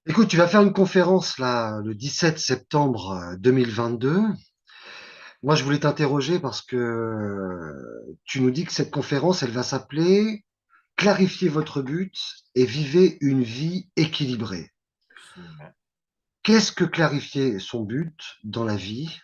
Écoute, tu vas faire une conférence là le 17 septembre 2022. Moi, je voulais t'interroger parce que tu nous dis que cette conférence, elle va s'appeler Clarifiez votre but et vivez une vie équilibrée. Absolument. Qu'est-ce que clarifier son but dans la vie?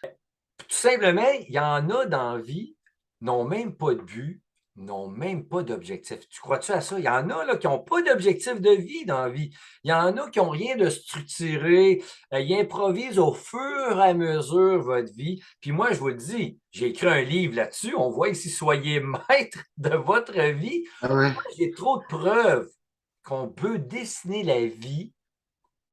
Tout simplement, il y en a dans la vie, n'ont même pas de but, n'ont même pas d'objectif. Tu crois-tu à ça? Il y en a là, qui n'ont pas d'objectif de vie dans la vie. Il y en a qui n'ont rien de structuré. Ils improvisent au fur et à mesure votre vie. Puis moi, je vous le dis, j'ai écrit un livre là-dessus. On voit ici, soyez maître de votre vie. Ah ouais, Moi, j'ai trop de preuves qu'on peut dessiner la vie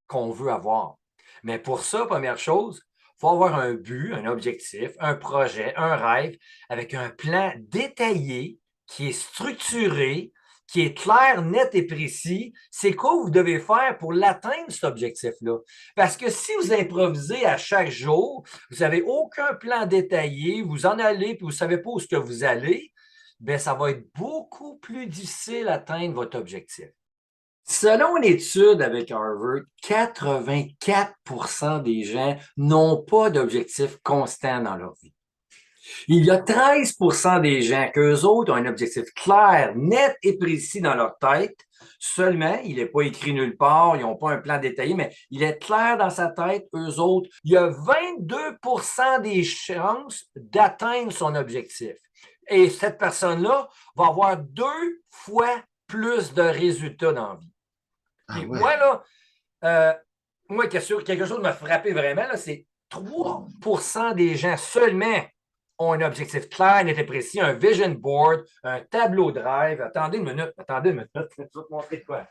qu'on veut avoir. Mais pour ça, première chose, il faut avoir un but, un objectif, un projet, un rêve, avec un plan détaillé, qui est structuré, qui est clair, net et précis. C'est quoi vous devez faire pour l'atteindre, cet objectif-là? Parce que si vous improvisez à chaque jour, vous n'avez aucun plan détaillé, vous en allez, puis vous ne savez pas où est-ce que vous allez, bien, ça va être beaucoup plus difficile d'atteindre votre objectif. Selon une étude avec Harvard, 84% des gens n'ont pas d'objectif constant dans leur vie. Il y a 13% des gens qu'eux autres ont un objectif clair, net et précis dans leur tête. Seulement, il n'est pas écrit nulle part, ils n'ont pas un plan détaillé, mais il est clair dans sa tête, eux autres. Il y a 22% des chances d'atteindre son objectif. Et cette personne-là va avoir 2 fois plus de résultats dans la vie. ah Puis ouais, moi, là, euh, moi, quelque chose m'a frappé vraiment, là, c'est 3% des gens seulement ont un objectif clair, net et précis, un vision board, un tableau de rêve. Attendez une minute, je vais te montrer quoi.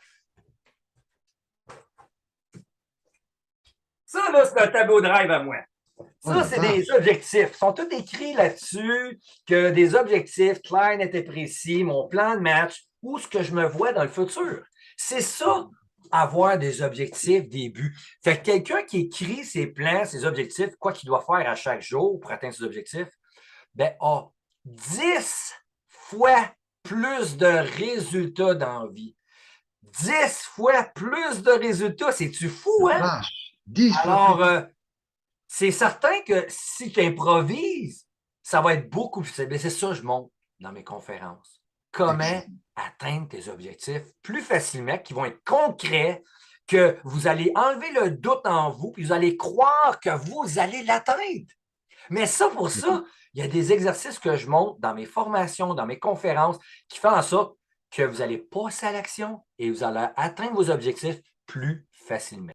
Ça, là, c'est un tableau de rêve à moi. oh Ça, la c'est des vache. objectifs. Ils sont tous écrits là-dessus, que des objectifs clairs, nets et précis, mon plan de match, où ce que je me vois dans le futur. C'est ça, avoir des objectifs, des buts. Fait que quelqu'un qui écrit ses plans, ses objectifs, quoi qu'il doit faire à chaque jour pour atteindre ses objectifs, ben, a 10 fois plus de résultats dans la vie. 10 fois plus de résultats, c'est-tu La fou, hein? vache. 10 fois plus. Alors, c'est certain que si tu improvises, ça va être beaucoup plus simple. C'est ça que je montre dans mes conférences. Comment Excellent. atteindre tes objectifs plus facilement, qui vont être concrets, que vous allez enlever le doute en vous, puis vous allez croire que vous allez l'atteindre. Mais ça, pour ça, il y a des exercices que je montre dans mes formations, dans mes conférences, qui font en sorte que vous allez passer à l'action et vous allez atteindre vos objectifs plus facilement.